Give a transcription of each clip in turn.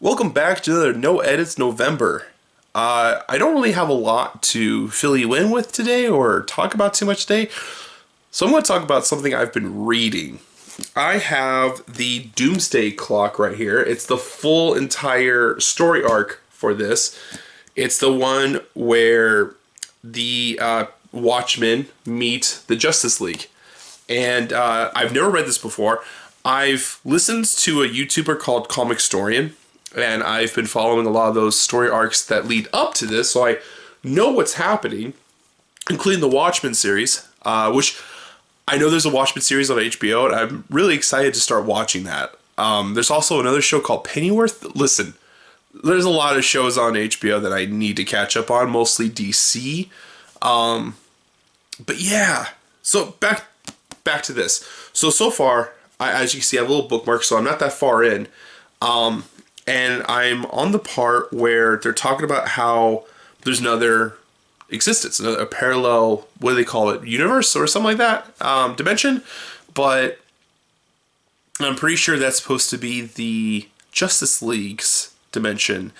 Welcome back to another No Edits November. I don't really have a lot to fill you in with today or talk about too much today, so I'm going to talk about something I've been reading. I have the Doomsday Clock right here. It's the full entire story arc for this. It's the one where the Watchmen meet the Justice League. And I've never read this before. I've listened to a YouTuber called Comic Storian, and I've been following a lot of those story arcs that lead up to this, so I know what's happening, including the Watchmen series, which I know there's a Watchmen series on HBO, and I'm really excited to start watching that. There's also another show called Pennyworth. Listen, there's a lot of shows on HBO that I need to catch up on, mostly DC. But yeah, so back to this. So far, as you can see, I have a little bookmark, so I'm not that far in. And I'm on the part where they're talking about how there's another existence, a parallel, what do they call it, universe or something like that, dimension. But I'm pretty sure that's supposed to be the Justice League's dimension.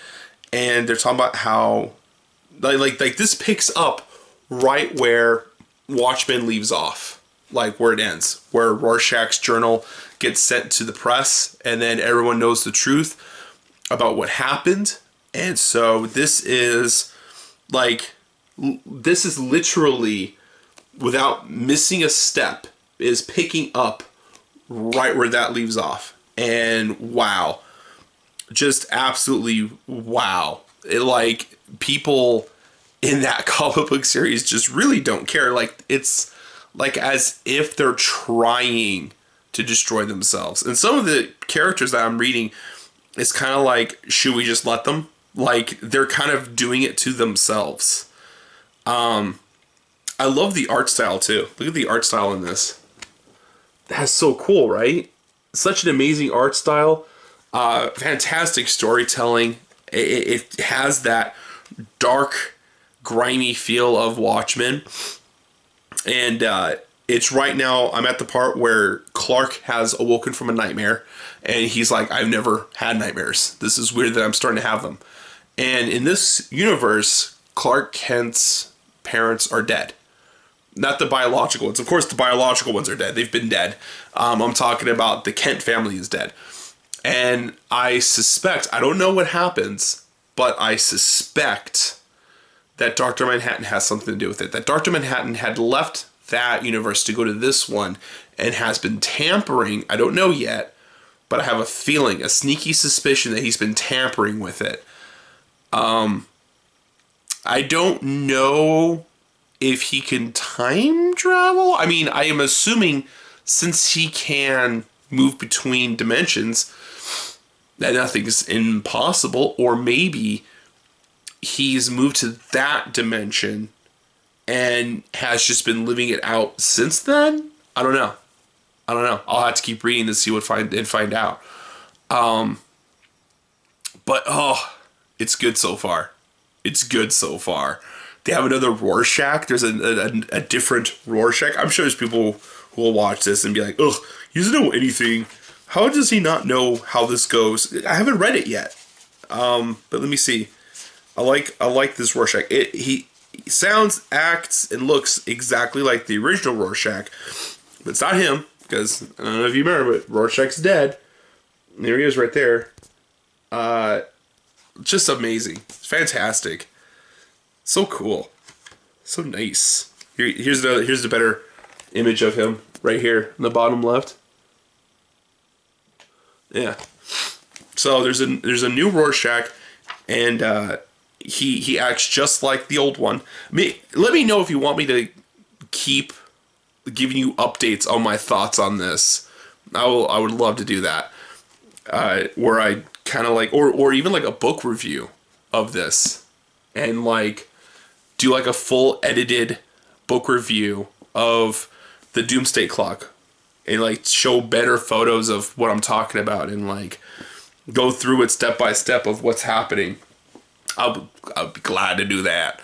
And they're talking about how, like this picks up right where Watchmen leaves off, like where it ends, where Rorschach's journal gets sent to the press, and then everyone knows the truth about what happened. And so this is literally, without missing a step, is picking up right where that leaves off. And wow, just absolutely wow. People in that comic book series just really don't care. It's like as if they're trying to destroy themselves. And some of the characters that I'm reading, it's kind of like, should we just let them? Like, they're kind of doing it to themselves. I love the art style too. Look at the art style in this. That's so cool, right? Such an amazing art style. Fantastic storytelling. It has that dark, grimy feel of Watchmen. And it's right now, I'm at the part where Clark has awoken from a nightmare. And he's like, I've never had nightmares. This is weird that I'm starting to have them. And in this universe, Clark Kent's parents are dead. Not the biological ones. Of course, the biological ones are dead. They've been dead. I'm talking about the Kent family is dead. And I suspect, I don't know what happens, but I suspect that Dr. Manhattan has something to do with it. That Dr. Manhattan had left that universe to go to this one and has been tampering. I don't know yet, but I have a feeling, a sneaky suspicion that he's been tampering with it. I don't know if he can time travel. I mean, I am assuming since he can move between dimensions, that nothing's impossible. Or maybe he's moved to that dimension and has just been living it out since then. I don't know. I'll have to keep reading to see what find out. But it's good so far. They have another Rorschach. There's a different Rorschach. I'm sure there's people who will watch this and be like, ugh, he doesn't know anything. How does he not know how this goes? I haven't read it yet. But let me see. I like this Rorschach. He sounds, acts, and looks exactly like the original Rorschach. But it's not him, because I don't know if you remember, but Rorschach's dead. There he is right there. Just amazing. It's fantastic. So cool. So nice. Here's the better image of him right here in the bottom left. Yeah. So there's a new Rorschach, and he acts just like the old one. Let me know if you want me to keep giving you updates on my thoughts on this. I would love to do that. Where I kind of like, or even like a book review of this, and like do like a full edited book review of the Doomsday Clock, and like show better photos of what I'm talking about, and like go through it step by step of what's happening. I'll be glad to do that.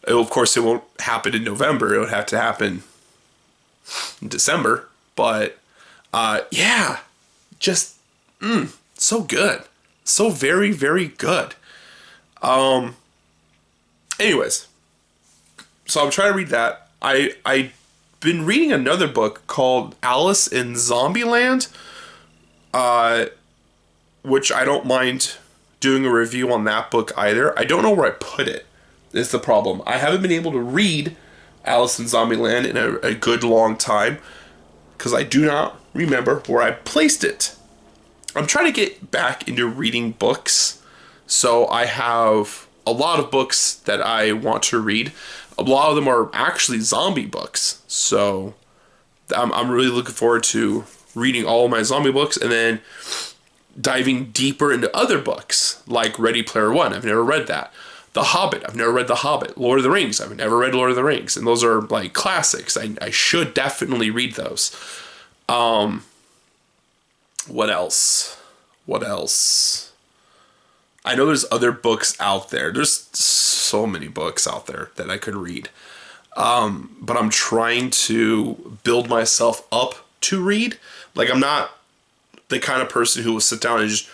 Of course, it won't happen in November. It would have to happen in December. But yeah, just so good. so very, very good. Anyways, so I'm trying to read that. I've been reading another book called Alice in Zombieland, which I don't mind doing a review on that book either. I don't know where I put it, is the problem. I haven't been able to read Alice in Zombieland in a good long time because I do not remember where I placed it. I'm trying to get back into reading books, so I have a lot of books that I want to read. A lot of them are actually zombie books, so I'm really looking forward to reading all of my zombie books and then diving deeper into other books like Ready Player One. I've never read that. The Hobbit. I've never read The Hobbit. Lord of the Rings. I've never read Lord of the Rings, and those are like classics. I should definitely read those. What else? What else? I know there's other books out there. There's so many books out there that I could read. But I'm trying to build myself up to read. Like, I'm not the kind of person who will sit down and just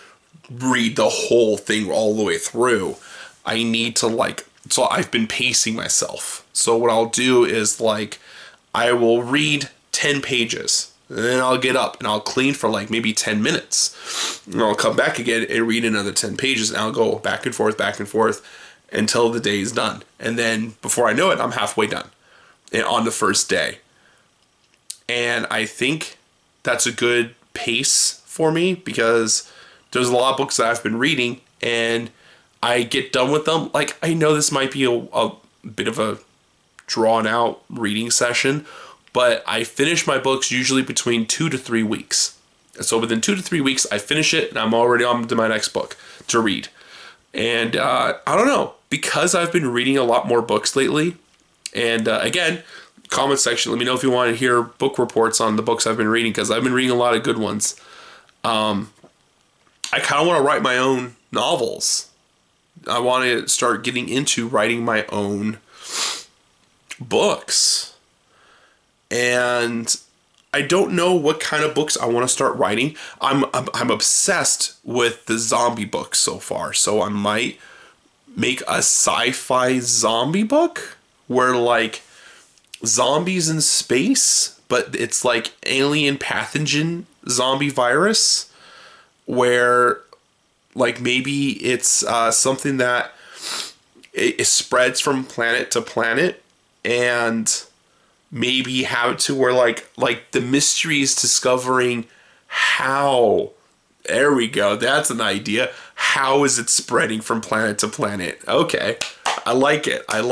read the whole thing all the way through. I need to so I've been pacing myself. So what I'll do is I will read 10 pages. And then I'll get up and I'll clean for maybe 10 minutes. And I'll come back again and read another 10 pages. And I'll go back and forth until the day is done. And then before I know it, I'm halfway done on the first day. And I think that's a good pace for me because there's a lot of books that I've been reading and I get done with them. I know this might be a bit of a drawn out reading session, but I finish my books usually between 2 to 3 weeks. So within 2 to 3 weeks, I finish it and I'm already on to my next book to read. And I don't know, because I've been reading a lot more books lately. And again, comment section, let me know if you want to hear book reports on the books I've been reading, because I've been reading a lot of good ones. I kind of want to write my own novels. I want to start getting into writing my own books. And I don't know what kind of books I want to start writing. I'm obsessed with the zombie books so far. So I might make a sci-fi zombie book where zombies in space, but it's alien pathogen zombie virus, where maybe it's something that it spreads from planet to planet, and maybe have it to where the mystery is discovering how. There we go. That's an idea. How is it spreading from planet to planet? Okay. I like it. I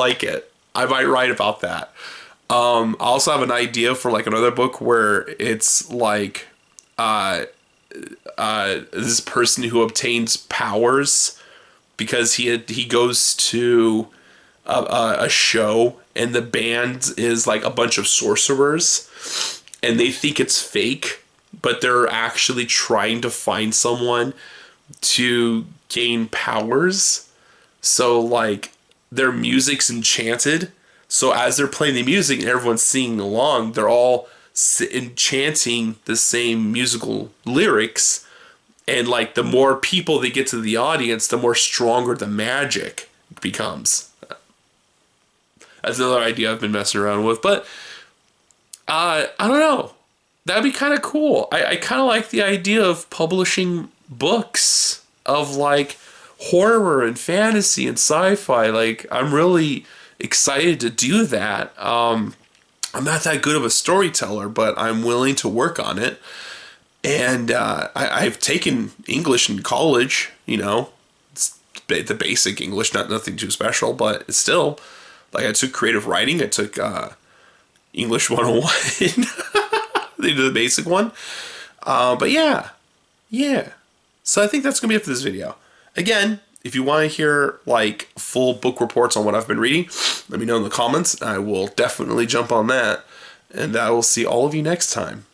might write about that. I also have an idea for another book where it's this person who obtains powers because he goes to a show and the band is a bunch of sorcerers and they think it's fake, but they're actually trying to find someone to gain powers. So their music's enchanted. So as they're playing the music and everyone's singing along, they're all enchanting the same musical lyrics. And the more people they get to the audience, the more stronger the magic becomes. That's another idea I've been messing around with. But I don't know. That'd be kind of cool. I kind of like the idea of publishing books of horror and fantasy and sci-fi. I'm really excited to do that. I'm not that good of a storyteller, but I'm willing to work on it. And I've taken English in college, it's the basic English, nothing too special, but it's still, I took creative writing, I took English 101, the basic one. But yeah. So I think that's going to be it for this video. Again, if you want to hear full book reports on what I've been reading, let me know in the comments. I will definitely jump on that. And I will see all of you next time.